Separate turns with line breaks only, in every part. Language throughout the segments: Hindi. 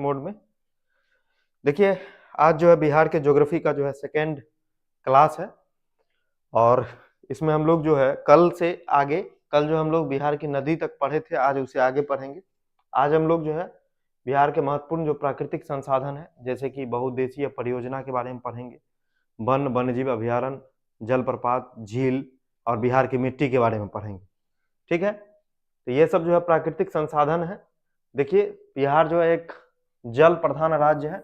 मोड में। देखिए, आज जो है बिहार के ज्योग्राफी का जो है सेकेंड क्लास है और इसमें हम लोग जो है कल से आगे, कल जो हम लोग बिहार की नदी तक पढ़े थे, आज उसे आगे पढ़ेंगे। आज हम लोग जो है बिहार के महत्वपूर्ण जो प्राकृतिक संसाधन है, जैसे कि बहुउद्देशीय परियोजना के बारे में पढ़ेंगे, वन वन्यजीव अभयारण्य, जलप्रपात, झील और बिहार की मिट्टी के बारे में पढ़ेंगे। ठीक है, तो ये सब जो है प्राकृतिक संसाधन है। देखिए, बिहार जो है एक जल प्रधान राज्य है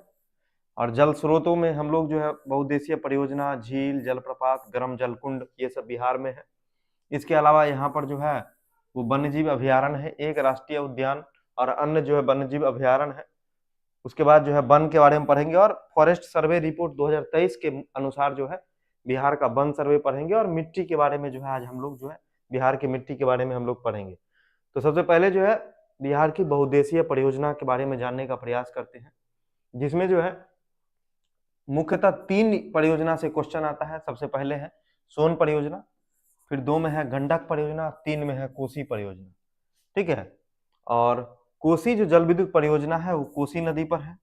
और जल स्रोतों में हम लोग जो है बहुउद्देशीय परियोजना, झील, जलप्रपात, गर्म जल कुंड, ये सब बिहार में है। इसके अलावा यहाँ पर जो है वो वन्यजीव अभयारण्य है, एक राष्ट्रीय उद्यान और अन्य जो है वन्यजीव अभयारण्य है। उसके बाद जो है वन के बारे में पढ़ेंगे और फॉरेस्ट सर्वे रिपोर्ट 2023 के अनुसार जो है बिहार का वन सर्वे पढ़ेंगे और मिट्टी के बारे में जो है आज हम लोग जो है बिहार की मिट्टी के बारे में हम लोग पढ़ेंगे। तो सबसे पहले जो है बिहार की बहुउद्देशीय परियोजना के बारे में जानने का प्रयास करते हैं, जिसमें जो है मुख्यतः 3 परियोजना से क्वेश्चन आता है। सबसे पहले है सोन परियोजना, फिर 2 में है गंडक परियोजना, 3 में है कोसी परियोजना। ठीक है, और कोसी जो जल विद्युत परियोजना है वो कोसी नदी पर है,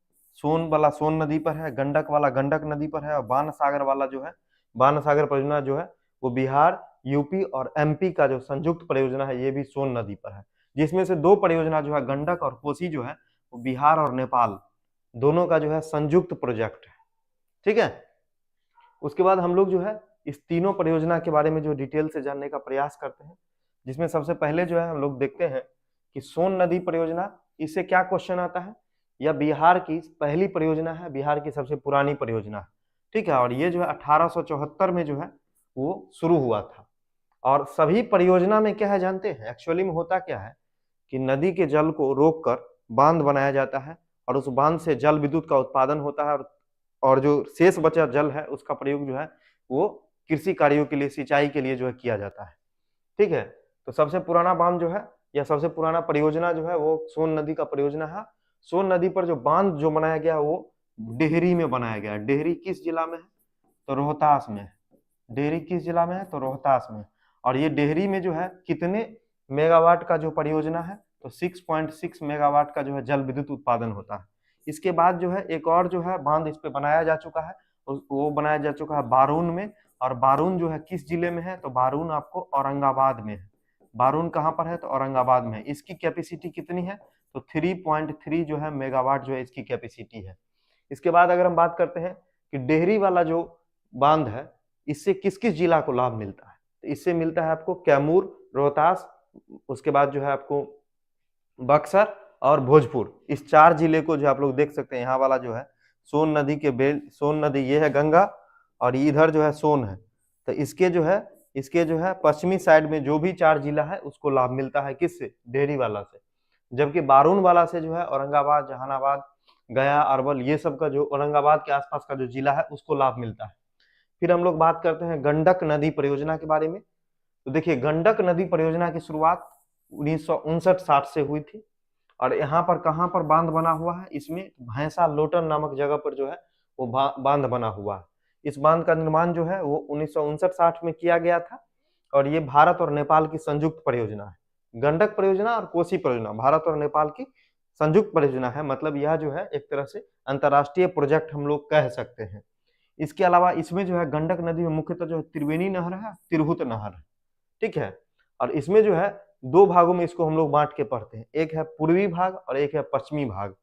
सोन वाला सोन नदी पर है, गंडक वाला गंडक नदी पर है और बाण सागर वाला जो है बाण सागर परियोजना जो है वो बिहार, यूपी और एमपी का जो संयुक्त परियोजना है ये भी सोन नदी पर है, जिसमें से 2 परियोजना जो है गंडक और कोसी जो है वो बिहार और नेपाल दोनों का जो है संयुक्त प्रोजेक्ट है। ठीक है, उसके बाद हम लोग जो है इस तीनों परियोजना के बारे में जो डिटेल से जानने का प्रयास करते हैं, जिसमें सबसे पहले जो है हम लोग देखते हैं कि सोन नदी परियोजना, इससे क्या क्वेश्चन आता है। यह बिहार की पहली परियोजना है, बिहार की सबसे पुरानी परियोजना है। ठीक है, और ये जो है 1874 में जो है वो शुरू हुआ था। और सभी परियोजना में क्या है जानते हैं, एक्चुअली में होता क्या है कि नदी के जल को रोककर बांध बनाया जाता है और उस बांध से जल विद्युत का उत्पादन होता है और जो शेष बचा जल है उसका प्रयोग जो है वो कृषि कार्यों के लिए, सिंचाई के लिए जो है किया जाता है। ठीक है, तो सबसे पुराना बांध जो है या सबसे पुराना परियोजना जो है वो सोन नदी का परियोजना है। सोन नदी पर जो बांध जो बनाया गया वो डेहरी में बनाया गया है। डेहरी किस जिला में है, तो रोहतास में है। डेहरी किस जिला में है, तो रोहतास में। और ये डेहरी में जो है कितने मेगावाट का जो परियोजना है, तो 6.6 मेगावाट का जो है जल विद्युत उत्पादन होता है। इसके बाद जो है एक और जो है बांध इस पे बनाया जा चुका है, वो बनाया जा चुका है बारून में। और बारून जो है किस जिले में है, तो बारून आपको औरंगाबाद में है। बारून कहाँ पर है, तो औरंगाबाद में है। इसकी कैपेसिटी कितनी है, तो 3.3 जो है मेगावाट जो है इसकी कैपेसिटी है। इसके बाद अगर हम बात करते हैं कि डेहरी वाला जो बांध है इससे किस किस जिला को लाभ मिलता है, तो इससे मिलता है आपको कैमूर, रोहतास, उसके बाद जो है आपको बक्सर और भोजपुर। इस 4 जिले को जो आप लोग देख सकते हैं, यहाँ वाला जो है सोन नदी के बेल, सोन नदी ये है गंगा और इधर जो है सोन है। तो इसके जो है पश्चिमी साइड में जो भी 4 जिला है उसको लाभ मिलता है किससे, डेहरी वाला से। जबकि बारून वाला से जो है औरंगाबाद, जहानाबाद, गया, अरवल, ये सब का जो औरंगाबाद के आसपास का जो जिला है उसको लाभ मिलता है। फिर हम लोग बात करते हैं गंडक नदी परियोजना के बारे में। तो देखिए, गंडक नदी परियोजना की शुरुआत 1959-60 से हुई थी और यहाँ पर कहाँ पर बांध बना हुआ है, इसमें भैंसा लोटन नामक जगह पर जो है वो बांध बना हुआ है। इस बांध का निर्माण जो है वो 1959-60 में किया गया था और ये भारत और नेपाल की संयुक्त परियोजना है। गंडक परियोजना और कोसी परियोजना भारत और नेपाल की संयुक्त परियोजना है, मतलब यह जो है एक तरह से अंतरराष्ट्रीय प्रोजेक्ट हम लोग कह सकते हैं। इसके अलावा इसमें जो है गंडक नदी में मुख्यतः जो है त्रिवेणी नहर है, तिरहुत नहर है। ठीक है, और इसमें जो है 2 भागों में इसको हम लोग बांट के पढ़ते हैं, एक है पूर्वी भाग और एक है पश्चिमी भाग।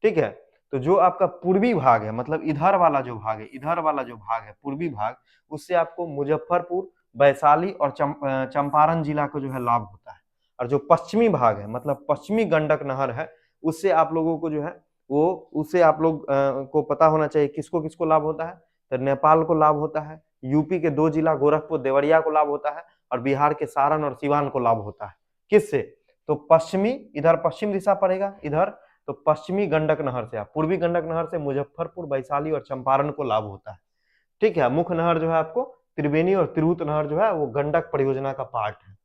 ठीक है, तो जो आपका पूर्वी भाग है, मतलब इधर वाला जो भाग है, इधर वाला जो भाग है पूर्वी भाग, उससे आपको मुजफ्फरपुर, वैशाली और चंपारण जिला को जो है लाभ होता है। और जो पश्चिमी भाग है, मतलब पश्चिमी गंडक नहर है, उससे आप लोगों को जो है वो, उससे आप लोग को पता होना चाहिए किसको किसको लाभ होता है, तो नेपाल को लाभ होता है, यूपी के 2 जिला गोरखपुर, देवरिया को लाभ होता है और बिहार के सारण और सिवान को लाभ होता है। किससे, तो पश्चिमी, इधर पश्चिम दिशा पड़ेगा इधर, तो पश्चिमी गंडक नहर से, पूर्वी गंडक नहर से मुजफ्फरपुर, वैशाली और चंपारण को लाभ होता है। ठीक है, मुख्य नहर जो है आपको त्रिवेणी और तिरहुत नहर जो है वो गंडक परियोजना का पार्ट है।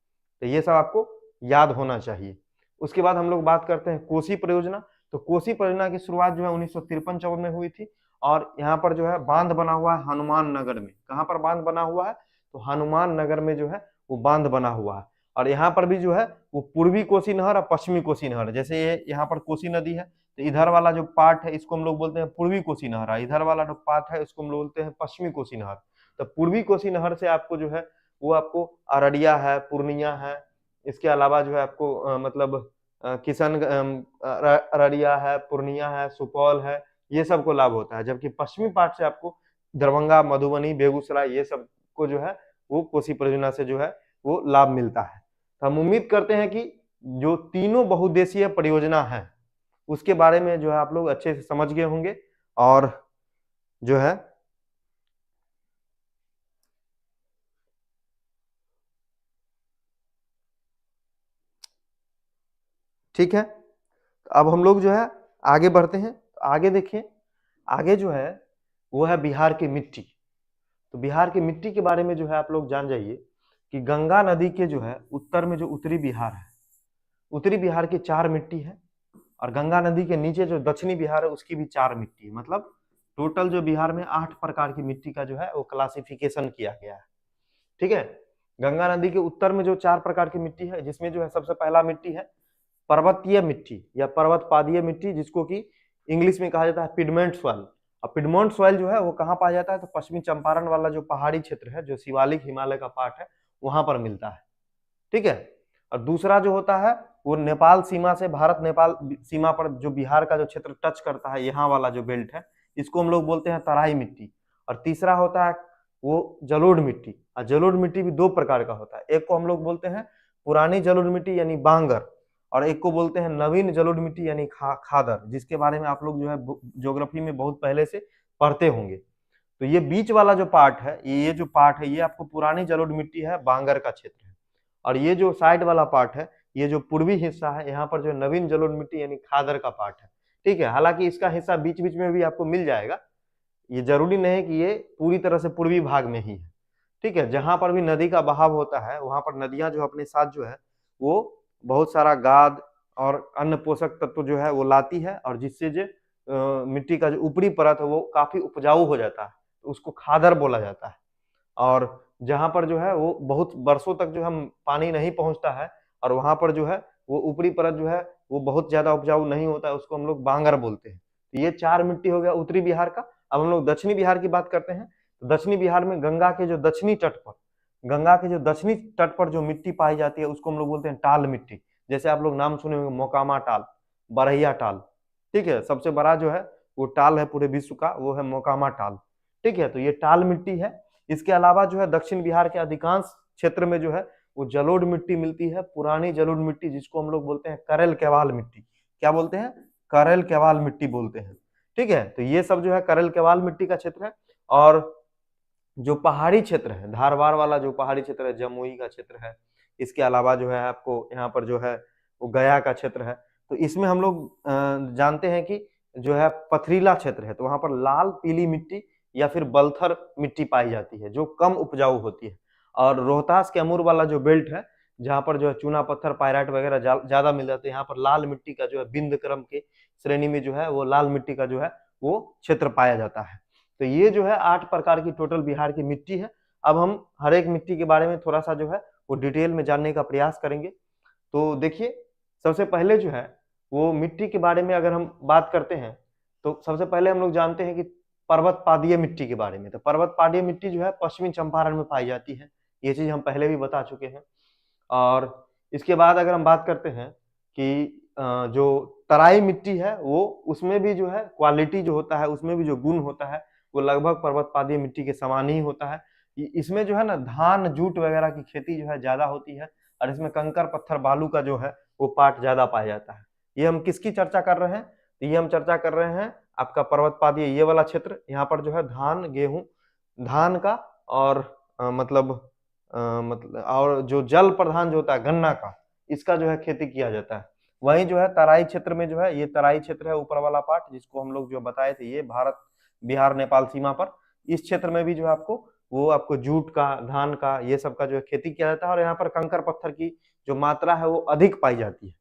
तो ये सब आपको याद होना चाहिए। उसके बाद हम लोग बात करते हैं कोसी परियोजना। तो कोसी परियोजना की शुरुआत जो है 1953-54 में हुई थी और यहाँ पर जो है बांध बना हुआ है हनुमान नगर में। कहाँ पर बांध बना हुआ है, तो हनुमान नगर में जो है वो बांध बना हुआ है। और यहाँ पर भी जो है वो पूर्वी कोसी नहर और पश्चिमी कोसी नहर, जैसे ये यहाँ पर कोसी नदी है तो इधर वाला जो पार्ट है इसको हम लोग बोलते हैं पूर्वी कोसी नहर, इधर वाला जो पार्ट है इसको हम लोग बोलते हैं पश्चिमी कोसी नहर। तो पूर्वी कोसी नहर से आपको जो है वो आपको अररिया है, पूर्णिया है, इसके अलावा जो है आपको मतलब किशन अररिया है, पूर्णिया है, सुपौल है, ये सबको लाभ होता है। जबकि पश्चिमी पार्ट से आपको दरभंगा, मधुबनी, बेगूसराय ये सब को जो है वो कोसी परियोजना से जो है वो लाभ मिलता है। तो हम उम्मीद करते हैं कि जो तीनों बहुउद्देशीय परियोजना है उसके बारे में जो है आप लोग अच्छे से समझ गए होंगे। और जो है ठीक है, अब हम लोग जो है आगे बढ़ते हैं। आगे देखिए, आगे जो है वो है बिहार की मिट्टी। तो बिहार की मिट्टी के बारे में जो है आप लोग जान जाइए कि गंगा नदी के जो है उत्तर में जो उत्तरी बिहार है, उत्तरी बिहार की 4 मिट्टी है, और गंगा नदी के नीचे जो दक्षिणी बिहार है उसकी भी 4 मिट्टी है। मतलब टोटल जो बिहार में 8 प्रकार की मिट्टी का जो है वो क्लासिफिकेशन किया गया है। ठीक है, गंगा नदी के उत्तर में जो 4 प्रकार की मिट्टी है, जिसमें जो है सबसे पहला मिट्टी है पर्वतीय मिट्टी या पर्वत पादीय मिट्टी, जिसको कि इंग्लिश में कहा जाता है पिडमेंट सॉइल। और पिडमेंट सॉइल जो है वो कहाँ पाया जाता है, तो पश्चिमी चंपारण वाला जो पहाड़ी क्षेत्र है, जो शिवालिक हिमालय का पार्ट है, वहां पर मिलता है। ठीक है, और दूसरा जो होता है वो नेपाल सीमा से, भारत नेपाल सीमा पर जो बिहार का जो क्षेत्र टच करता है, यहाँ वाला जो बेल्ट है, इसको हम लोग बोलते हैं तराई मिट्टी। और तीसरा होता है वो जलोढ़ मिट्टी। और जलोढ़ मिट्टी भी 2 प्रकार का होता है, एक को हम लोग बोलते हैं पुरानी जलोढ़ मिट्टी यानी बांगर, और एक को बोलते हैं नवीन जलोढ़ मिट्टी यानी खादर, जिसके बारे में आप लोग जो है ज्योग्राफी में बहुत पहले से पढ़ते होंगे। तो ये बीच वाला जो पार्ट है, ये जो पार्ट है, ये आपको पुरानी जलोढ़ मिट्टी है, बांगर का क्षेत्र है। और ये जो साइड वाला पार्ट है, ये जो पूर्वी हिस्सा है, यहाँ पर जो नवीन जलोढ़ मिट्टी यानी खादर का पार्ट है। ठीक है, हालांकि इसका हिस्सा बीच बीच में भी आपको मिल जाएगा, ये जरूरी नहीं है कि ये पूरी तरह से पूर्वी भाग में ही है। ठीक है, जहां पर भी नदी का बहाव होता है वहां पर नदियां जो अपने साथ जो है वो बहुत सारा गाद और अन्य पोषक तत्व जो है वो लाती है, और जिससे जो मिट्टी का जो ऊपरी परत है वो काफी उपजाऊ हो जाता है, तो उसको खादर बोला जाता है। और जहां पर जो है वो बहुत वर्षों तक जो हम पानी नहीं पहुंचता है, और वहां पर जो है वो ऊपरी परत जो है वो बहुत ज्यादा उपजाऊ नहीं होता है, उसको हम लोग बांगर बोलते हैं। तो ये 4 मिट्टी हो गया उत्तरी बिहार का। अब हम लोग दक्षिणी बिहार की बात करते हैं। तो दक्षिणी बिहार में गंगा के जो दक्षिणी तट पर, गंगा के जो दक्षिणी तट पर जो मिट्टी पाई जाती है उसको हम लोग बोलते हैं टाल मिट्टी। जैसे आप लोग नाम सुने होंगे, मोकामा टाल, बरहिया टाल। ठीक है, सबसे बड़ा जो है वो टाल है पूरे विश्व का, वो है मोकामा टाल। ठीक है, तो ये टाल मिट्टी है। इसके अलावा जो है दक्षिण बिहार के अधिकांश क्षेत्र में जो है वो जलोढ़ मिट्टी मिलती है, पुरानी जलोढ़ मिट्टी, जिसको हम लोग बोलते हैं करेल केवाल मिट्टी। क्या बोलते हैं? करेल केवाल मिट्टी बोलते हैं। ठीक है, तो ये सब जो है करेल केवाल मिट्टी का क्षेत्र है। और जो पहाड़ी क्षेत्र है, धारवाड़ वाला जो पहाड़ी क्षेत्र है, जमुई का क्षेत्र है, इसके अलावा जो है आपको यहाँ पर जो है वो गया का क्षेत्र है। तो इसमें हम लोग जानते हैं कि जो है पथरीला क्षेत्र है, तो वहां पर लाल पीली मिट्टी या फिर बलथर मिट्टी पाई जाती है जो कम उपजाऊ होती है। और रोहतास कैमूर वाला जो बेल्ट है, जहाँ पर जो है चूना पत्थर पायराइट वगैरह ज्यादा मिल जाते हैं, यहाँ पर लाल मिट्टी का जो है बिंद क्रम के श्रेणी में जो है वो लाल मिट्टी का जो है वो क्षेत्र पाया जाता है। तो ये जो है 8 प्रकार की टोटल बिहार की मिट्टी है। अब हम हर एक मिट्टी के बारे में थोड़ा सा जो है वो डिटेल में जानने का प्रयास करेंगे। तो देखिए, सबसे पहले जो है वो मिट्टी के बारे में अगर हम बात करते हैं, तो सबसे पहले हम लोग जानते हैं कि पर्वत पादीय मिट्टी के बारे में। तो पर्वत पादीय मिट्टी जो है पश्चिमी चंपारण में पाई जाती है, ये चीज हम पहले भी बता चुके हैं। और इसके बाद अगर हम बात करते हैं कि जो तराई मिट्टी है, वो उसमें भी जो है क्वालिटी जो होता है, उसमें भी जो गुण होता है वो लगभग पर्वत पादीय मिट्टी के समान ही होता है। इसमें जो है ना धान जूट वगैरह की खेती जो है ज्यादा होती है, और इसमें कंकर पत्थर बालू का जो है वो पार्ट ज्यादा पाया जाता है। ये हम किसकी चर्चा कर रहे हैं? तो ये हम चर्चा कर रहे हैं आपका पर्वत पादीय ये वाला क्षेत्र। यहाँ पर जो है धान गेहूं, धान का और मतलब और जो जल प्रधान जो होता है गन्ना का, इसका जो है खेती किया जाता है। वहीं जो है तराई क्षेत्र में जो है, ये तराई क्षेत्र है ऊपर वाला पार्ट, जिसको हम लोग जो बताए थे, ये भारत बिहार नेपाल सीमा पर, इस क्षेत्र में भी जो है आपको जूट का, धान का, ये सब का जो है खेती किया जाता है। और यहाँ पर कंकर पत्थर की जो मात्रा है वो अधिक पाई जाती है।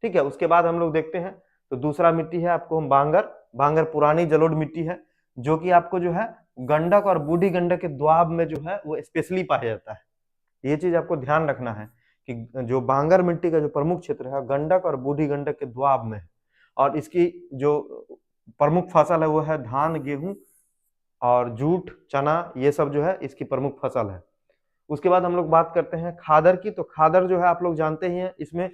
ठीक है, उसके बाद हम लोग देखते हैं तो दूसरा मिट्टी है आपको हम बांगर। बांगर पुरानी जलोढ़ मिट्टी है, जो कि आपको जो है गंडक और बूढ़ी गंडक के दोआब में जो है वो स्पेशली पाया जाता है। ये चीज आपको ध्यान रखना है कि जो बांगर मिट्टी का जो प्रमुख क्षेत्र है गंडक और बूढ़ी गंडक के दोआब में है। और इसकी जो प्रमुख फसल है वो है धान, गेहूं और जूट, चना, ये सब जो है इसकी प्रमुख फसल है। उसके बाद हम लोग बात करते हैं खादर की। तो खादर जो है आप लोग जानते ही हैं, इसमें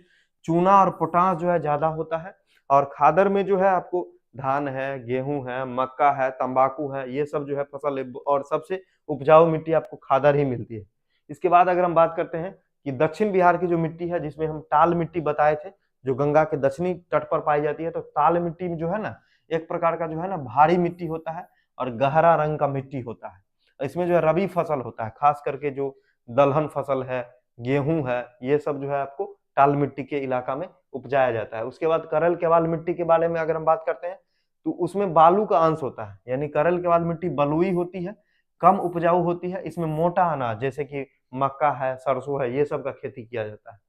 चूना और पोटाश जो है ज्यादा होता है। और खादर में जो है आपको धान है, गेहूं है, मक्का है, तंबाकू है, ये सब जो है फसल है, और सबसे उपजाऊ मिट्टी आपको खादर ही मिलती है। इसके बाद अगर हम बात करते हैं कि दक्षिण बिहार की जो मिट्टी है, जिसमें हम टाल मिट्टी बताए थे, जो गंगा के दक्षिणी तट पर पाई जाती है, तो टाल मिट्टी में जो है ना, एक प्रकार का जो है ना भारी मिट्टी होता है और गहरा रंग का मिट्टी होता है। इसमें जो है रबी फसल होता है, खास करके जो दलहन फसल है, गेहूं है, ये सब जो है आपको टाल मिट्टी के इलाका में उपजाया जाता है। उसके बाद करल केवाल मिट्टी के बारे में अगर हम बात करते हैं, तो उसमें बालू का अंश होता है, यानी करल केवाल मिट्टी बलुई होती है, कम उपजाऊ होती है। इसमें मोटा अनाज जैसे कि मक्का है, सरसों है, ये सब का खेती किया जाता है।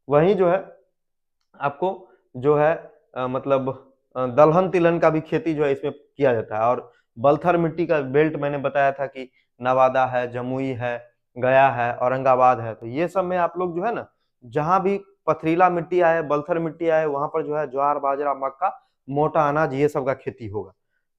वहीं जो है आपको जो है मतलब दलहन तिलहन का भी खेती जो है इसमें किया जाता है। और बलथर मिट्टी का बेल्ट मैंने बताया था कि नवादा है, जमुई है, गया है, औरंगाबाद है, तो ये सब में आप लोग जो है ना, जहां भी पथरीला मिट्टी आए, बलथर मिट्टी आए, वहां पर जो है ज्वार, बाजरा, मक्का, मोटा अनाज, ये सब का खेती होगा।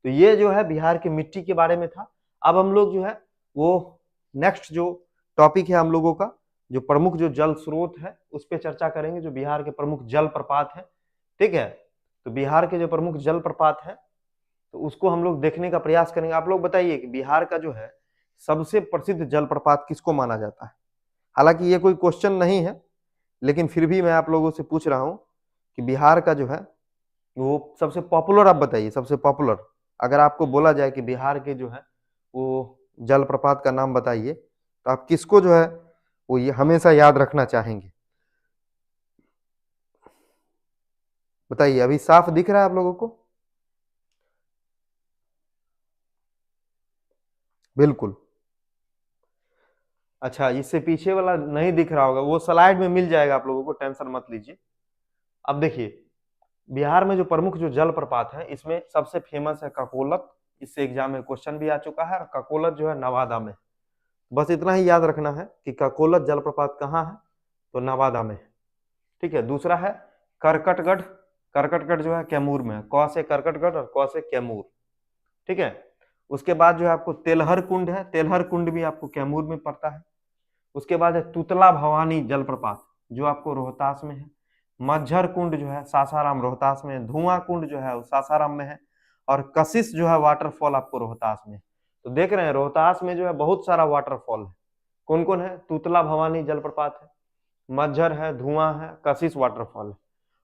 तो ये जो है बिहार की मिट्टी के बारे में था। अब हम लोग जो है वो नेक्स्ट जो टॉपिक है हम लोगों का, जो प्रमुख जो जल स्रोत है उस पर चर्चा करेंगे, जो बिहार के प्रमुख जल प्रपात है। ठीक है, तो बिहार के जो प्रमुख जल प्रपात है, तो उसको हम लोग देखने का प्रयास करेंगे। आप लोग बताइए कि बिहार का जो है सबसे प्रसिद्ध जलप्रपात किसको माना जाता है। हालांकि ये कोई क्वेश्चन नहीं है, लेकिन फिर भी मैं आप लोगों से पूछ रहा हूं कि बिहार का जो है वो सबसे पॉपुलर, आप बताइए सबसे पॉपुलर, अगर आपको बोला जाए कि बिहार के जो है वो जलप्रपात का नाम बताइए, तो आप किसको जो है वो ये हमेशा याद रखना चाहेंगे, बताइए। अभी साफ दिख रहा है आप लोगों को? बिल्कुल। अच्छा, इससे पीछे वाला नहीं दिख रहा होगा, वो स्लाइड में मिल जाएगा आप लोगों को, टेंशन मत लीजिए। अब देखिए, बिहार में जो प्रमुख जो जलप्रपात है, इसमें सबसे फेमस है ककोलत। इससे एग्जाम में क्वेश्चन भी आ चुका है, और ककोलत जो है नवादा में। बस इतना ही याद रखना है कि ककोलत जलप्रपात कहाँ है, तो नवादा में। ठीक है, दूसरा है करकटगढ़। करकटगढ़ जो है कैमूर में है, क से करकटगढ़ और क से कैमूर। ठीक है, उसके बाद जो है आपको तेलहर कुंड है, तेलहर कुंड भी आपको कैमूर में पड़ता है। उसके बाद है तुतला भवानी जलप्रपात, जो आपको रोहतास में है। मज्झर कुंड जो है सासाराम रोहतास में है। धुआं कुंड जो है वो सासाराम में है। और कशिश जो है वाटरफॉल आपको रोहतास में। तो देख रहे हैं रोहतास में जो है बहुत सारा वाटरफॉल है। कौन कौन है? तुतला भवानी जलप्रपात है, मज्झर है, धुआं है, कशिश वाटरफॉल है।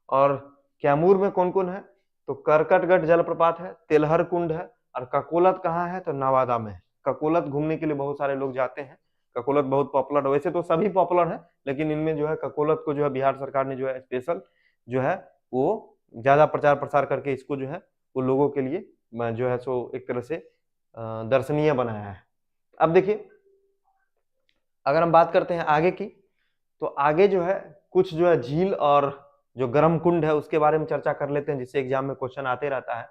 और कैमूर में कौन कौन है? तो करकटगढ़ जलप्रपात है, तेलहर कुंड है, और ककोलत कहाँ है? तो नवादा में है। ककोलत घूमने के लिए बहुत सारे लोग जाते हैं। ककोलत बहुत पॉपुलर है, वैसे तो सभी पॉपुलर है, लेकिन इनमें जो है ककोलत को जो है बिहार सरकार ने जो है स्पेशल जो है वो ज्यादा प्रचार प्रसार करके इसको जो है वो लोगों के लिए जो है सो एक तरह से दर्शनीय बनाया है। अब देखिए, अगर हम बात करते हैं आगे की, तो आगे जो है कुछ जो है झील और जो गर्म कुंड है उसके बारे में चर्चा कर लेते हैं, जिससे एग्जाम में क्वेश्चन आते रहता है।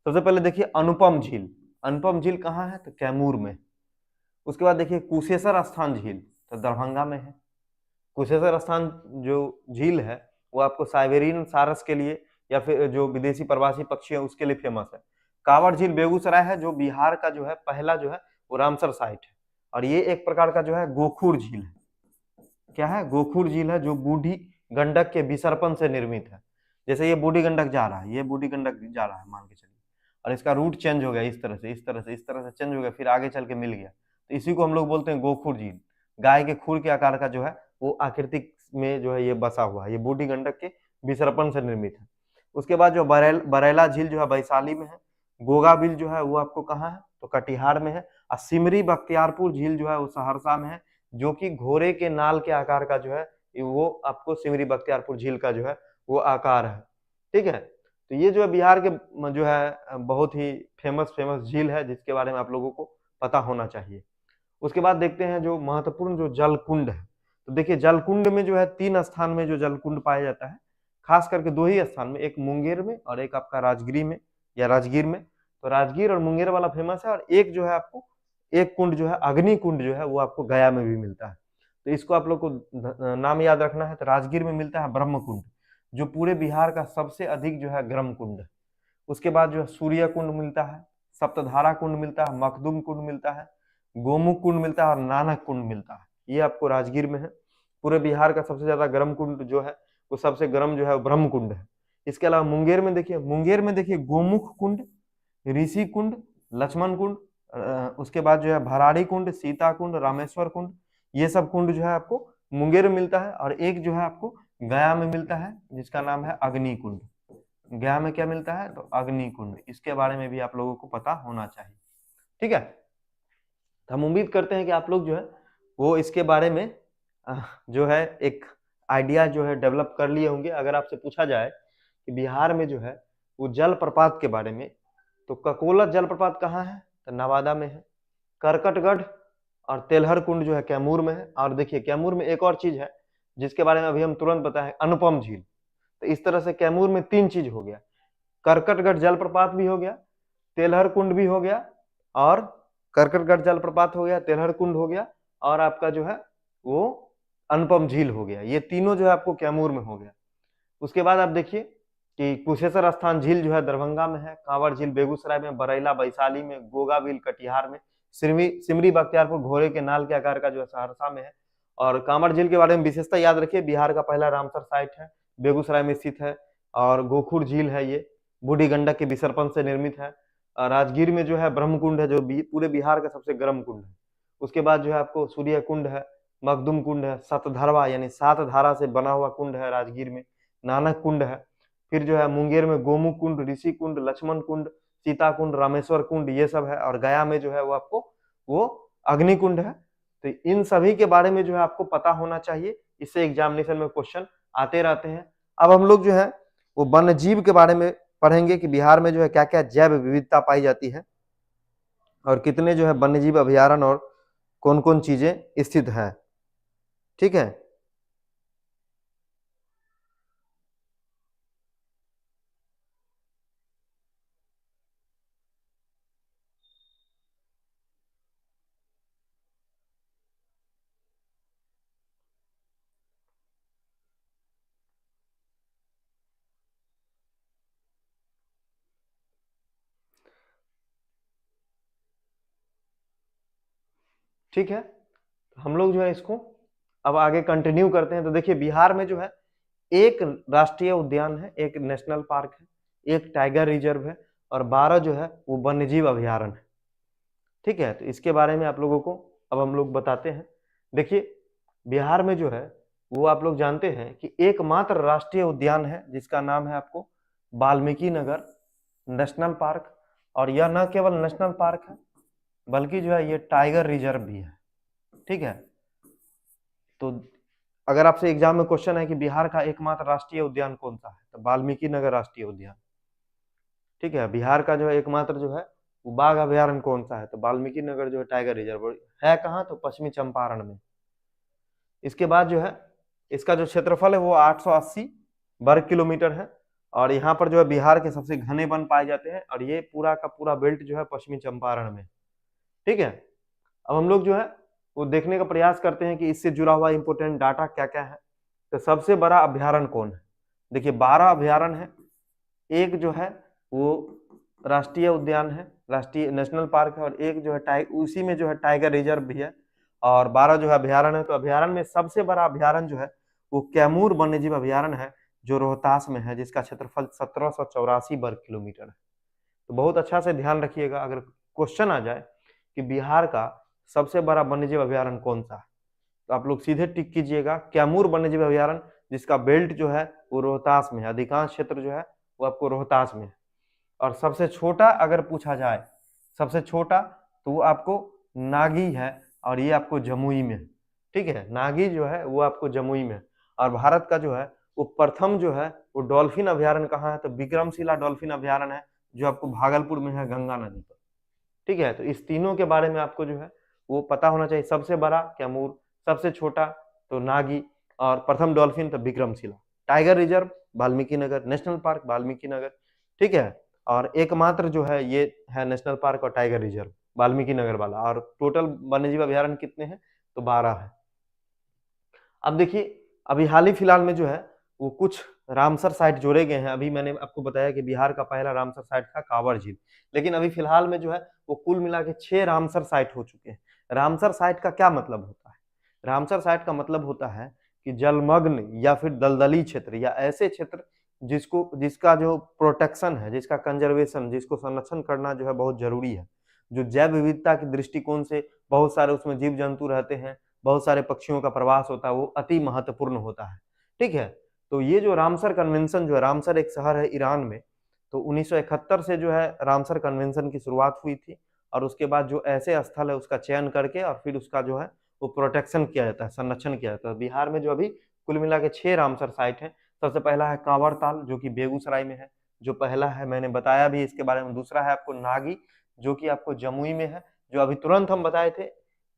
सबसे पहले देखिए अनुपम झील। अनुपम झील कहाँ है? तो कैमूर में। उसके बाद देखिए कुशेश्वर स्थान झील, तो दरभंगा में है। कुशेश्वर स्थान जो झील है वो आपको साइबेरियन सारस के लिए, या फिर जो विदेशी प्रवासी पक्षी है उसके लिए फेमस है। कांवड़ झील बेगूसराय है, जो बिहार का जो है पहला जो है वो रामसर साइट है। और ये एक प्रकार का जो है गोखुर झील है। क्या है? गोखुर झील है, जो बूढ़ी गंडक के विसर्पण से निर्मित है। जैसे ये बूढ़ी गंडक जा रहा है, ये बूढ़ी गंडक जा रहा है मान के चलिए, और इसका रूट चेंज हो गया, इस तरह से इस तरह से इस तरह से चेंज हो गया, फिर आगे चल के मिल गया, तो इसी को हम लोग बोलते हैं गोखुर झील। गाय के खुर के आकार का जो है वो आकृतिक में जो है ये बसा हुआ है, ये बूढ़ी गंडक के विसर्पण से निर्मित है। उसके बाद जो बरेला झील जो है वैशाली में है। गोगा बिल जो है वो आपको कहाँ है? तो कटिहार में है। और सिमरी बख्तियारपुर झील जो है वो सहरसा में है, जो कि घोड़े के नाल के आकार का जो है वो आपको सिमरी बख्तियारपुर झील का जो है वो आकार है। ठीक है, तो ये जो है बिहार के जो है बहुत ही फेमस फेमस झील है, जिसके बारे में आप लोगों को पता होना चाहिए। उसके बाद देखते हैं जो महत्वपूर्ण जो जल कुंड है। तो देखिए जल कुंड में जो है 3 स्थान में जो जल कुंड पाया जाता है, खास करके 2 ही स्थान में, एक मुंगेर में और एक आपका राजगिरी में या राजगीर में। तो राजगीर और मुंगेर वाला फेमस है, और एक जो है आपको एक कुंड जो है अग्नि कुंड जो है वो आपको गया में भी मिलता है। तो इसको आप लोग को नाम याद रखना है। तो राजगीर में मिलता है ब्रह्म कुंड, जो पूरे बिहार का सबसे अधिक जो है गर्म कुंड है। उसके बाद जो है सूर्य कुंड मिलता है, सप्तधारा कुंड मिलता है, मखदुम कुंड मिलता है, गोमुख कुंड मिलता है और नानक कुंड मिलता है। ये आपको राजगीर में है। पूरे बिहार का सबसे ज्यादा गर्म कुंड जो है वो सबसे गर्म जो है ब्रह्म कुंड है। इसके अलावा मुंगेर में देखिए, गोमुख कुंड, ऋषि कुंड, लक्ष्मण कुंड, उसके बाद जो है भराड़ी कुंड, सीता कुंड, रामेश्वर कुंड, ये सब कुंड जो है आपको मुंगेर में मिलता है। और एक जो है आपको गया में मिलता है जिसका नाम है अग्नि कुंड। गया में क्या मिलता है? तो अग्नि कुंड। इसके बारे में भी आप लोगों को पता होना चाहिए। ठीक है, तो हम उम्मीद करते हैं कि आप लोग जो है वो इसके बारे में जो है एक आइडिया जो है डेवलप कर लिए होंगे। अगर आपसे पूछा जाए कि बिहार में जो है वो जलप्रपात के बारे में, तो ककोला जलप्रपात कहाँ है? तो नवादा में है। करकटगढ़ और तेलहर कुंड जो है कैमूर में है। और देखिए कैमूर में एक और चीज है जिसके बारे में अभी हम तुरंत बताएं, अनुपम झील। तो इस तरह से कैमूर में 3 चीज हो गया, करकटगढ़ जलप्रपात भी हो गया, तेलहर कुंड भी हो गया, और करकटगढ़ जलप्रपात हो गया, तेलहर कुंड हो गया, और आपका जो है वो अनुपम झील हो गया। ये तीनों जो है आपको कैमूर में हो गया। उसके बाद आप देखिए कि कुशेश्वर स्थान झील जो है दरभंगा में है, कांवड़ झील बेगूसराय में, बरैला वैशाली में, गोगा झील कटिहार में, सिमरी बख्तियारपुर घोड़े के नाल के आकार का जो है सहरसा में है। और कांवड़ झील के बारे में विशेषता याद रखिए, बिहार का पहला रामसर साइट है, बेगूसराय में स्थित है। और गोखुर झील है, ये बूढ़ी गंडक के विसर्पण से निर्मित है। राजगीर में जो है ब्रह्मकुंड है, जो पूरे बिहार का सबसे गर्म कुंड है। उसके बाद जो है आपको सूर्य कुंड है, मखदुम कुंड है, सतधरवा यानी 7 धारा से बना हुआ कुंड है राजगीर में, नानक कुंड है। फिर जो है मुंगेर में गोमुख कुंड, ऋषि कुंड, लक्ष्मण कुंड, सीता कुंड, रामेश्वर कुंड, ये सब है। और गया में जो है वो आपको वो अग्नि कुंड है। तो इन सभी के बारे में जो है आपको पता होना चाहिए, इससे एग्जामिनेशन में क्वेश्चन आते रहते हैं। अब हम लोग जो है वो वन्य जीव के बारे में पढ़ेंगे कि बिहार में जो है क्या क्या जैव विविधता पाई जाती है और कितने जो है वन्यजीव अभयारण्य और कौन कौन चीजें स्थित है। ठीक है, ठीक है, हम लोग जो है इसको अब आगे कंटिन्यू करते हैं। तो देखिए बिहार में जो है एक राष्ट्रीय उद्यान है, एक नेशनल पार्क है, एक टाइगर रिजर्व है, और 12 जो है वो वन्यजीव अभयारण्य है। ठीक है, तो इसके बारे में आप लोगों को अब हम लोग बताते हैं। देखिए बिहार में जो है वो आप लोग जानते हैं कि एकमात्र राष्ट्रीय उद्यान है जिसका नाम है आपको वाल्मीकि नगर नेशनल पार्क। और यह न केवल नेशनल पार्क है बल्कि जो है ये टाइगर रिजर्व भी है। ठीक है, तो अगर आपसे एग्जाम में क्वेश्चन है कि बिहार का एकमात्र राष्ट्रीय उद्यान कौन सा है, तो वाल्मीकि नगर राष्ट्रीय उद्यान। ठीक है, बिहार का जो है एकमात्र जो है वो बाघ अभयारण्य कौन सा है, तो वाल्मीकि नगर जो है टाइगर रिजर्व है। कहाँ? तो पश्चिमी चंपारण में। इसके बाद जो है इसका जो क्षेत्रफल है वो 880 वर्ग किलोमीटर है। और यहाँ पर जो है बिहार के सबसे घने वन पाए जाते हैं, और ये पूरा का पूरा बेल्ट जो है पश्चिमी चंपारण में। ठीक है, अब हम लोग जो है वो देखने का प्रयास करते हैं कि इससे जुड़ा हुआ इंपोर्टेंट डाटा क्या क्या है। तो सबसे बड़ा अभ्यारण्य कौन है? देखिए 12 अभ्यारण्य है, एक जो है वो राष्ट्रीय उद्यान है, राष्ट्रीय नेशनल पार्क है, और एक जो है उसी में जो है टाइगर रिजर्व भी है, और 12 जो है अभ्यारण्य है। तो अभ्यारण्य में सबसे बड़ा अभ्यारण्य जो है वो कैमूर वन्यजीव अभ्यारण्य है, जो रोहतास में है, जिसका क्षेत्रफल 1784 वर्ग किलोमीटर है। तो बहुत अच्छा से ध्यान रखिएगा, अगर क्वेश्चन आ जाए कि बिहार का सबसे बड़ा वन्यजीव अभ्यारण्य कौन सा है, तो आप लोग सीधे टिक कीजिएगा कैमूर वन्यजीव अभ्यारण्य, जिसका बेल्ट जो है वो रोहतास में है। अधिकांश क्षेत्र जो है वो आपको रोहतास में है। और सबसे छोटा अगर पूछा जाए, सबसे छोटा, तो वो आपको नागी है, और ये आपको जमुई में है। ठीक है, नागी जो है वो आपको जमुई में है। और भारत का जो है वो प्रथम जो है वो डॉल्फिन अभ्यारण्य कहाँ है, तो विक्रमशिला डॉल्फिन अभ्यारण्य है, जो आपको भागलपुर में है, गंगा नदी पर। ठीक है, तो इस तीनों के बारे में आपको जो है वो पता होना चाहिए। सबसे बड़ा कैमूर, सबसे छोटा तो नागी, और प्रथम डॉल्फिन तो Vikramshila, tiger reserve Valmiki Nagar, national park Valmiki Nagar. ठीक है, और एकमात्र जो है ये है नेशनल पार्क और टाइगर रिजर्व वाल्मीकि नगर वाला। और टोटल वन्यजीव अभ्यारण्य कितने हैं, तो 12 है। अब देखिए अभी हाल ही फिलहाल में जो है वो कुछ रामसर साइट जोड़े गए हैं। अभी मैंने आपको बताया कि बिहार का पहला रामसर साइट था कांवर झील, लेकिन अभी फिलहाल में जो है वो कुल मिला के 6 रामसर साइट हो चुके हैं। रामसर साइट का क्या मतलब होता है? रामसर साइट का मतलब होता है कि जलमग्न या फिर दलदली क्षेत्र या ऐसे क्षेत्र जिसका जो प्रोटेक्शन है, जिसका कंजर्वेशन, जिसको संरक्षण करना जो है बहुत जरूरी है, जो जैव विविधता के दृष्टिकोण से बहुत सारे उसमें जीव जंतु रहते हैं, बहुत सारे पक्षियों का प्रवास होता है, वो अति महत्वपूर्ण होता है। ठीक है, तो ये जो रामसर कन्वेंशन जो है, रामसर एक शहर है ईरान में, तो 1971 से जो है रामसर कन्वेंशन की शुरुआत हुई थी, और उसके बाद जो ऐसे स्थल है उसका चयन करके और फिर उसका जो है वो प्रोटेक्शन किया जाता है, संरक्षण किया जाता है। बिहार में जो अभी कुल मिला के 6 रामसर साइट है। सबसे पहला है कांवर ताल जो कि बेगूसराय में है, जो पहला है, मैंने बताया भी इसके बारे में। दूसरा है आपको नागी जो कि आपको जमुई में है, जो अभी तुरंत हम बताए थे।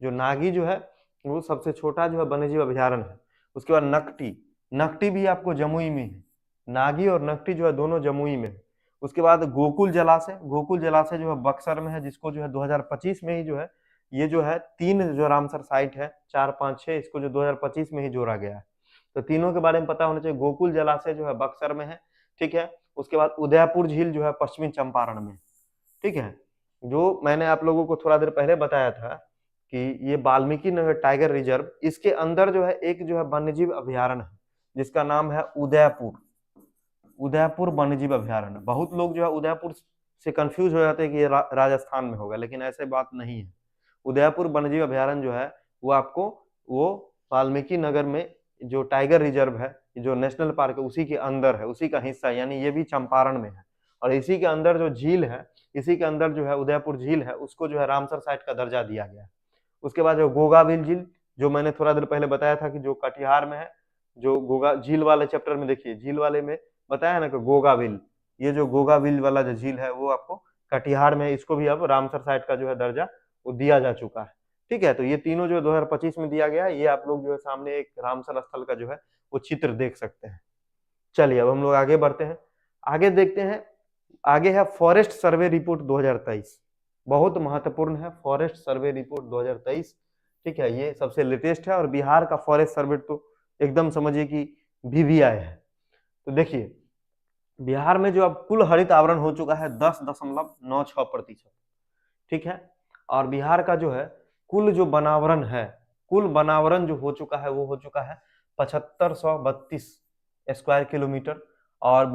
जो नागी जो है वो सबसे छोटा जो है वन्यजीव अभ्यारण्य है। उसके बाद नकटी, नकटी भी आपको जमुई में है। नागी और नकटी जो है दोनों जमुई में है। उसके बाद गोकुल जलाशय, गोकुल जलाशय जो है बक्सर में है, जिसको जो है 2025 में ही जो है ये जो है 3 जो रामसर साइट है, 4, 5, 6, इसको जो 2025 में ही जोड़ा गया है। तो तीनों के बारे में पता होना चाहिए। गोकुल जलाशय जो है बक्सर में है, ठीक है। उसके बाद उदयपुर झील जो है पश्चिमी चंपारण में, ठीक है। जो मैंने आप लोगों को थोड़ा देर पहले बताया था कि ये वाल्मीकि नगर टाइगर रिजर्व, इसके अंदर जो है एक जो है वन्यजीव अभ्यारण्य है जिसका नाम है उदयपुर, उदयपुर वन्यजीव अभ्यारण्य। बहुत लोग जो है उदयपुर से कंफ्यूज हो जाते हैं कि ये राजस्थान में होगा, लेकिन ऐसे बात नहीं है। उदयपुर वन्यजीव अभ्यारण्य जो है वो आपको वो वाल्मीकि नगर में जो टाइगर रिजर्व है, जो नेशनल पार्क है, उसी के अंदर है, उसी का हिस्सा, यानी ये भी चंपारण में है। और इसी के अंदर जो झील है, इसी के अंदर जो है उदयपुर झील है, उसको जो है रामसर साइट का दर्जा दिया गया है। उसके बाद जो गोगाविल झील, जो मैंने थोड़ा देर पहले बताया था कि जो कटिहार में है, जो गोगा झील वाले चैप्टर में देखिए, झील वाले में बताया ना कि गोगाविल, ये जो गोगाविल वाला जो झील है वो आपको कटिहार में है। इसको भी अब रामसर साइट का जो है दर्जा वो दिया जा चुका है, ठीक है। तो ये तीनों जो 2025 में दिया गया है, ये आप लोग जो है सामने एक रामसर स्थल का जो है वो चित्र देख सकते हैं। चलिए अब हम लोग आगे बढ़ते हैं, आगे देखते हैं। आगे है फॉरेस्ट सर्वे रिपोर्ट 2023, बहुत महत्वपूर्ण है फॉरेस्ट सर्वे रिपोर्ट 2023, ठीक है। ये सबसे लेटेस्ट है और बिहार का फॉरेस्ट सर्वे तो एकदम समझिए कि VVI है। तो देखिए बिहार में जो अब कुल हरित आवरण हो चुका है 10.96%, ठीक है। और बिहार का जो है कुल जो वनावरण है, कुल वनावरण जो हो चुका है वो हो चुका है 7532 स्क्वायर किलोमीटर, और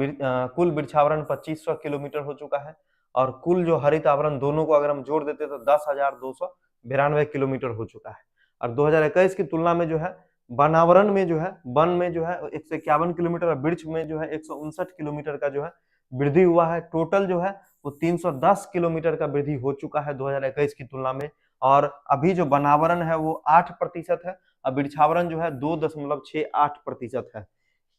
कुल वृक्षावरण 2500 किलोमीटर हो चुका है। और कुल जो हरित आवरण दोनों को अगर हम जोड़ देते तो 10,292 किलोमीटर हो चुका है। और 2021 की तुलना में जो है वनावरण में जो है, वन में जो है 151 किलोमीटर और वृक्ष में जो है 159 किलोमीटर का जो है वृद्धि हुआ है। टोटल जो है वो 310 किलोमीटर का वृद्धि हो चुका है 2021 की तुलना में। और अभी जो वनावरण है वो 8% है और वृक्षावरण जो है 2.68% है।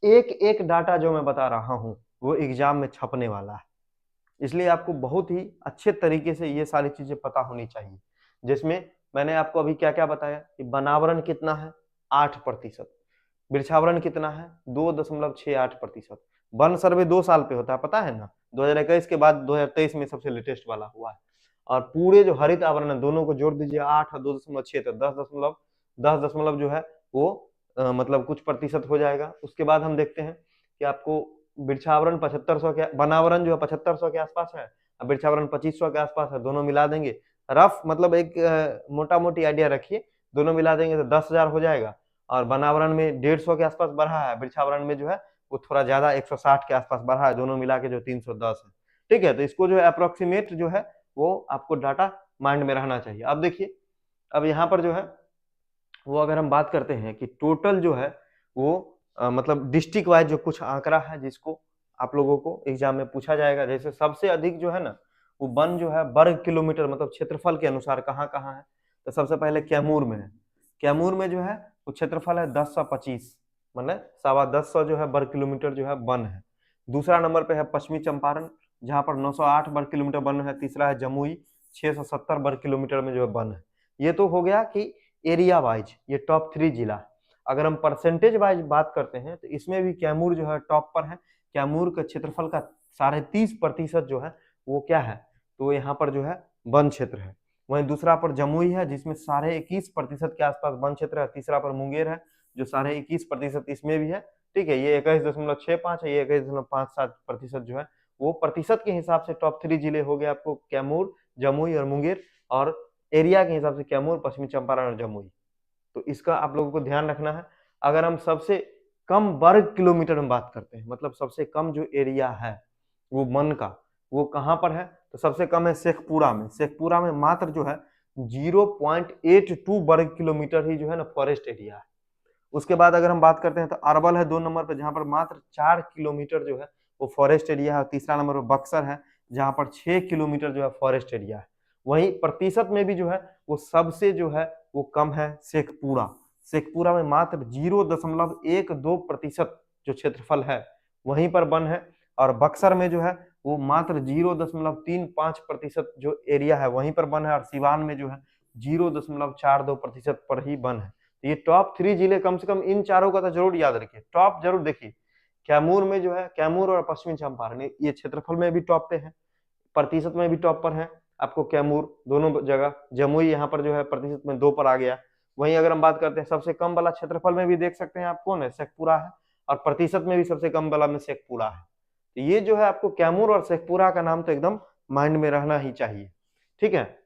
एक एक डाटा जो मैं बता रहा हूं वो एग्जाम में छपने वाला है, इसलिए आपको बहुत ही अच्छे तरीके से ये सारी चीजें पता होनी चाहिए। जिसमें मैंने आपको अभी क्या क्या बताया कि वनावरण कितना है 8%, वृक्षावरण कितना है 2.68%। वन सर्वे 2 साल पे होता है, पता है ना, 2021 के बाद 2023 में सबसे लेटेस्ट वाला हुआ है। और पूरे जो हरित आवरण है दोनों को जोड़ दीजिए 8 और 2.6 तो 10 जो है वो मतलब कुछ प्रतिशत हो जाएगा। उसके बाद हम देखते हैं कि आपको वृक्षावरण 7500 के, वनावरण जो है 7500 के आसपास है, वृक्षावरण 2500 के आसपास है। दोनों मिला देंगे रफ, मतलब एक मोटा मोटी आइडिया रखिए, दोनों मिला देंगे तो 10,000 हो जाएगा। और वनावरण में 150 के आसपास बढ़ा है, वृक्षावरण में जो है वो थोड़ा ज्यादा 160 के आसपास बढ़ा है, दोनों मिला के जो 310 है, ठीक है। तो इसको जो है अप्रोक्सीमेट जो है वो आपको डाटा माइंड में रहना चाहिए। अब देखिए, अब यहाँ पर जो है वो अगर हम बात करते हैं कि टोटल जो है वो मतलब डिस्ट्रिक्ट वाइज जो कुछ आंकड़ा है जिसको आप लोगों को एग्जाम में पूछा जाएगा। जैसे सबसे अधिक जो है ना वो वन जो है वर्ग किलोमीटर मतलब क्षेत्रफल के अनुसार कहाँ कहाँ है, तो सबसे पहले कैमूर में है। कैमूर में जो है वो क्षेत्रफल है 1025, मतलब 125 जो है वर्ग किलोमीटर जो है वन है। दूसरा नंबर पे है पश्चिमी चंपारण जहाँ पर 908 वर्ग किलोमीटर वन है। तीसरा है जमुई 670 वर्ग किलोमीटर में जो है वन है। ये तो हो गया कि एरिया वाइज ये टॉप 3 जिला। अगर हम परसेंटेज वाइज बात करते हैं तो इसमें भी कैमूर जो है टॉप पर है। कैमूर का क्षेत्रफल का 30.5% जो है वो क्या है, तो यहाँ पर जो है वन क्षेत्र है। वहीं दूसरा पर जमुई है जिसमें 21.5% के आसपास वन क्षेत्र है। तीसरा पर मुंगेर है जो 21.5%, इसमें भी है ठीक है, ये 21.65 है, ये 21.57% जो है वो प्रतिशत के हिसाब से टॉप 3 जिले हो गए आपको कैमूर, जमुई और मुंगेर, और एरिया के हिसाब से कैमूर, पश्चिमी चंपारण और जमुई। तो इसका आप लोगों को ध्यान रखना है। अगर हम सबसे कम वर्ग किलोमीटर में बात करते हैं, मतलब सबसे कम जो एरिया है वो मन का, वो कहाँ पर है, तो सबसे कम है शेखपुरा में। शेखपुरा में मात्र जो है 0.82 वर्ग किलोमीटर ही जो है ना फॉरेस्ट एरिया है। उसके बाद अगर हम बात करते हैं तो अरवल है 2 नंबर पर, जहां पर मात्र 4 किलोमीटर जो है वो फॉरेस्ट एरिया है। तीसरा नंबर पर बक्सर है, जहां पर 6 किलोमीटर जो है फॉरेस्ट एरिया है। वहीं प्रतिशत में भी जो है वो सबसे जो है वो कम है शेखपुरा। शेखपुरा में मात्र 0.12% जो क्षेत्रफल है वहीं पर वन है, और बक्सर में जो है वो मात्र 0.35% जो एरिया है वहीं पर वन है, और सिवान में जो है 0.42% पर ही वन है। ये टॉप 3 जिले कम से कम इन चारों का तो जरूर याद रखिए, टॉप जरूर देखिए। कैमूर में जो है, कैमूर और पश्चिमी चंपारण ये क्षेत्रफल में भी टॉप पे है, प्रतिशत में भी टॉप पर है आपको कैमूर दोनों जगह। जमुई यहाँ पर जो है प्रतिशत में 2 पर आ गया। वहीं अगर हम बात करते हैं सबसे कम वाला क्षेत्रफल में भी देख सकते हैं आप कौन है, शेखपुरा है, और प्रतिशत में भी सबसे कम वाला में शेखपुरा है। तो ये जो है आपको कैमूर और शेखपुरा का नाम तो एकदम माइंड में रहना ही चाहिए, ठीक है।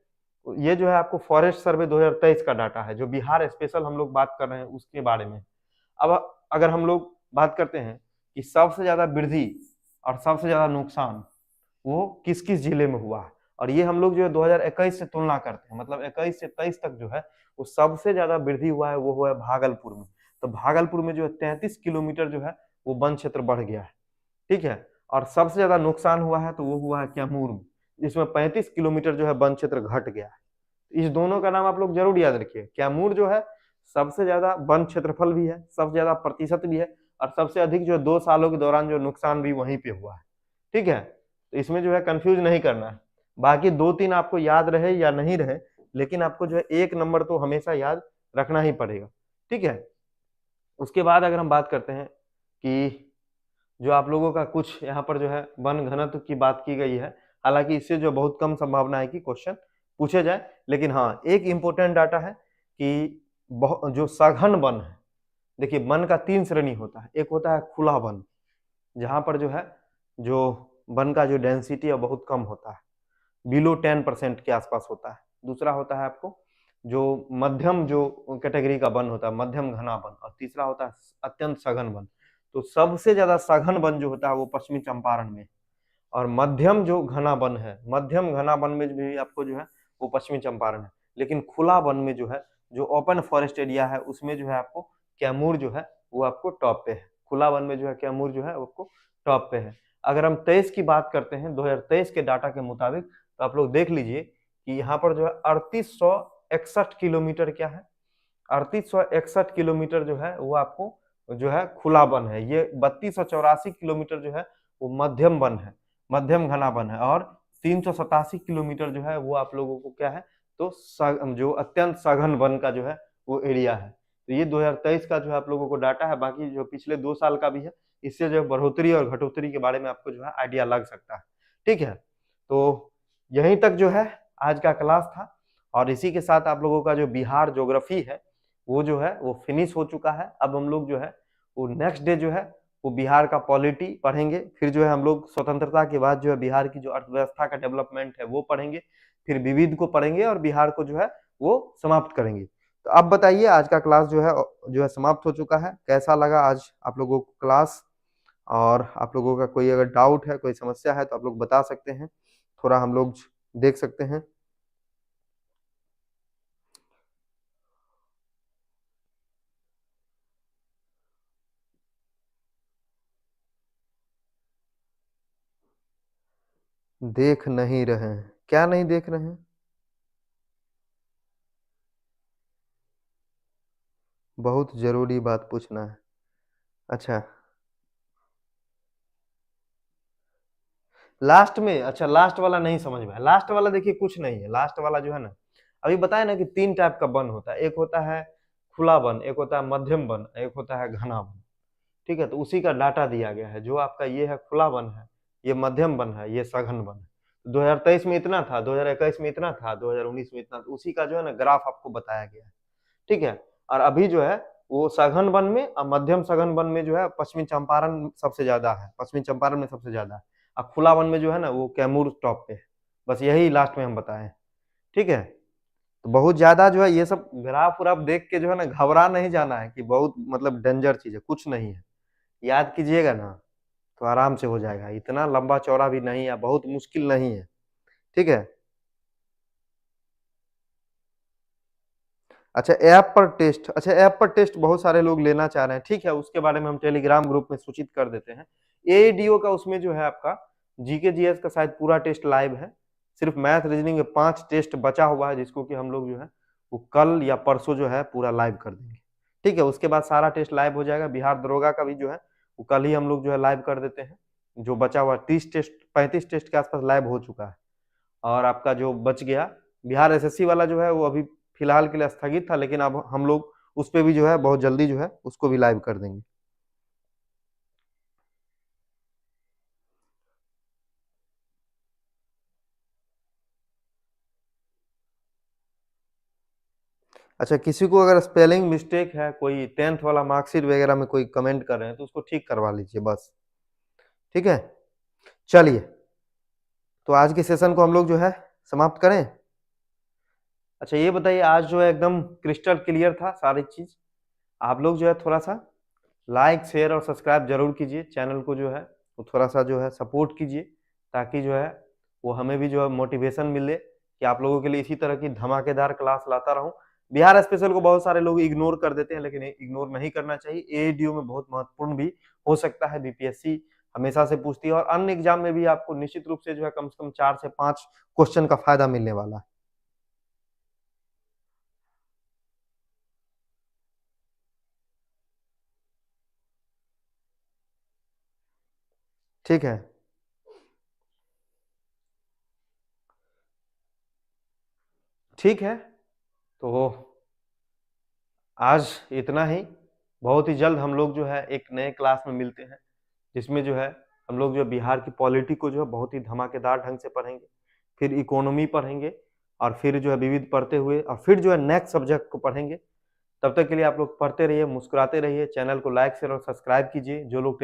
ये जो है आपको फॉरेस्ट सर्वे 2023 का डाटा है, जो बिहार स्पेशल हम लोग बात कर रहे हैं उसके बारे में। अब अगर हम लोग बात करते हैं कि सबसे ज्यादा वृद्धि और सबसे ज्यादा नुकसान वो किस किस जिले में हुआ है, और ये हम लोग जो है 2021 से तुलना करते हैं, मतलब 21 से 23 तक जो है वो सबसे ज्यादा वृद्धि हुआ है वो हुआ है भागलपुर में। तो भागलपुर में जो है 33 किलोमीटर जो है वो वन क्षेत्र बढ़ गया है, ठीक है। और सबसे ज्यादा नुकसान हुआ है तो वो हुआ है कैमूर में, जिसमें 35 किलोमीटर जो है वन क्षेत्र घट गया है। इस दोनों का नाम आप लोग जरूर याद रखिए। कैमूर जो है सबसे ज्यादा वन क्षेत्रफल भी है, सबसे ज्यादा प्रतिशत भी है, और सबसे अधिक जो 2 सालों के दौरान जो नुकसान भी वहीं पे हुआ है, ठीक है। तो इसमें जो है कंफ्यूज नहीं करना है। बाकी 2-3 आपको याद रहे या नहीं रहे, लेकिन आपको जो है 1 नंबर तो हमेशा याद रखना ही पड़ेगा, ठीक है। उसके बाद अगर हम बात करते हैं कि जो आप लोगों का कुछ यहाँ पर जो है वन घनत्व की बात की गई है, हालांकि इससे जो बहुत कम संभावना है कि क्वेश्चन पूछे जाए, लेकिन हाँ एक इंपॉर्टेंट डाटा है कि जो सघन वन है, देखिए वन का 3 श्रेणी होता है। एक होता है खुला वन, जहां पर जो है जो वन का जो डेंसिटी है बहुत कम होता है, बिलो 10% के आसपास होता है। दूसरा होता है आपको जो मध्यम जो कैटेगरी का वन होता है, मध्यम घना वन, और तीसरा होता है अत्यंत सघन वन। तो सबसे ज्यादा सघन वन जो होता है वो पश्चिमी चंपारण में, और मध्यम जो घना वन है, मध्यम घना वन में भी आपको जो है वो पश्चिमी चंपारण है। लेकिन खुला वन में जो है, जो ओपन फॉरेस्ट एरिया है उसमें जो है आपको कैमूर जो है वो आपको टॉप पे है। खुला वन में जो है कैमूर जो है आपको टॉप पे है। अगर हम 23 की बात करते हैं 2023 के डाटा के मुताबिक, तो आप लोग देख लीजिए कि यहाँ पर जो है 3861 किलोमीटर क्या है, 3861 किलोमीटर जो है वो आपको जो है खुला वन है। ये 3284 किलोमीटर जो है वो मध्यम वन है, मध्यम घना वन है, और 387 किलोमीटर जो है वो आप लोगों को क्या है, तो जो अत्यंत सघन वन का जो है वो एरिया है। तो ये 2023 का जो है आप लोगों को डाटा है। बाकी जो पिछले 2 साल का भी है, इससे जो है बढ़ोतरी और घटोतरी के बारे में आपको जो है आइडिया लग सकता है, ठीक है। तो यहीं तक जो है आज का क्लास था, और इसी के साथ आप लोगों का जो बिहार ज्योग्राफी है वो जो है वो फिनिश हो चुका है। अब हम लोग जो है वो नेक्स्ट डे जो है वो बिहार का पॉलिटी पढ़ेंगे, फिर जो है हम लोग स्वतंत्रता के बाद जो है बिहार की जो अर्थव्यवस्था का डेवलपमेंट है वो पढ़ेंगे, फिर विविध को पढ़ेंगे, और बिहार को जो है वो समाप्त करेंगे। तो अब बताइए आज का क्लास जो है समाप्त हो चुका है, कैसा लगा आज आप लोगों को क्लास, और आप लोगों का कोई अगर डाउट है, कोई समस्या है तो आप लोग बता सकते हैं, थोड़ा हम लोग देख सकते हैं। देख नहीं रहे हैं, क्या नहीं देख रहे हैं? बहुत जरूरी बात पूछना है। अच्छा लास्ट में, अच्छा लास्ट वाला नहीं समझ में आया। लास्ट वाला देखिए कुछ नहीं है, लास्ट वाला जो है ना, अभी बताया ना कि 3 टाइप का वन होता है, एक होता है खुला वन, एक होता है मध्यम वन, एक होता है घना वन, ठीक है। तो उसी का डाटा दिया गया है, जो आपका ये है खुला वन है, ये मध्यम वन है, ये सघन वन है। 2023 में इतना था, 2021 में इतना था, 2019 में इतना था, उसी का जो है ना ग्राफ आपको बताया गया है, ठीक है। और अभी जो है वो सघन वन में और मध्यम सघन वन में जो है पश्चिमी चंपारण सबसे ज्यादा है, पश्चिमी चंपारण में सबसे ज्यादा है। और खुला वन में जो है ना वो कैमूर टॉप पे है। बस यही लास्ट में हम बताएं। ठीक है, तो बहुत ज्यादा जो है ये सब ग्राफ उराफ देख के जो है ना घबरा नहीं जाना है कि बहुत मतलब डेंजर चीज है, कुछ नहीं है। याद कीजिएगा ना तो आराम से हो जाएगा, इतना लंबा चौड़ा भी नहीं है, बहुत मुश्किल नहीं है। ठीक है। अच्छा ऐप पर टेस्ट, अच्छा ऐप पर टेस्ट बहुत सारे लोग लेना चाह रहे हैं। ठीक है, उसके बारे में हम टेलीग्राम ग्रुप में सूचित कर देते हैं। एडीओ का उसमें जो है आपका जीके जीएस का शायद पूरा टेस्ट लाइव है, सिर्फ मैथ रीजनिंग में 5 टेस्ट बचा हुआ है जिसको कि हम लोग जो है वो कल या परसों जो है पूरा लाइव कर देंगे। ठीक है, उसके बाद सारा टेस्ट लाइव हो जाएगा। बिहार दरोगा का भी जो है वो कल ही हम लोग जो है लाइव कर देते हैं। जो बचा हुआ 30 टेस्ट 35 टेस्ट के आसपास लाइव हो चुका है। और आपका जो बच गया बिहार एसएससी वाला जो है वो अभी फिलहाल के लिए स्थगित था, लेकिन अब हम लोग उस पर भी जो है बहुत जल्दी जो है उसको भी लाइव कर देंगे। अच्छा, किसी को अगर स्पेलिंग मिस्टेक है, कोई 10th वाला मार्कशीट वगैरह में कोई कमेंट कर रहे हैं तो उसको ठीक करवा लीजिए बस। ठीक है, चलिए तो आज के सेशन को हम लोग जो है समाप्त करें। अच्छा ये बताइए, आज जो है एकदम क्रिस्टल क्लियर था सारी चीज। आप लोग जो है थोड़ा सा लाइक शेयर और सब्सक्राइब जरूर कीजिए, चैनल को जो है वो थोड़ा सा जो है सपोर्ट कीजिए, ताकि जो है वो हमें भी जो है मोटिवेशन मिले कि आप लोगों के लिए इसी तरह की धमाकेदार क्लास लाता रहूं। बिहार स्पेशल को बहुत सारे लोग इग्नोर कर देते हैं, लेकिन इग्नोर नहीं करना चाहिए। एडीओ में बहुत महत्वपूर्ण भी हो सकता है, बीपीएससी हमेशा से पूछती है और अन्य एग्जाम में भी आपको निश्चित रूप से जो है कम से कम 4 से 5 क्वेश्चन का फायदा मिलने वाला है। ठीक है, ठीक है, तो आज इतना ही। बहुत ही जल्द हम लोग जो है एक नए क्लास में मिलते हैं, जिसमें जो है हम लोग जो बिहार की पॉलिटी को जो है बहुत ही धमाकेदार ढंग से पढ़ेंगे, फिर इकोनॉमी पढ़ेंगे, और फिर जो है विविध पढ़ते हुए और फिर जो है नेक्स्ट सब्जेक्ट को पढ़ेंगे। तब तक के लिए आप लोग पढ़ते रहिए, मुस्कुराते रहिए, चैनल को लाइक शेयर और सब्सक्राइब कीजिए। जो लोग टेली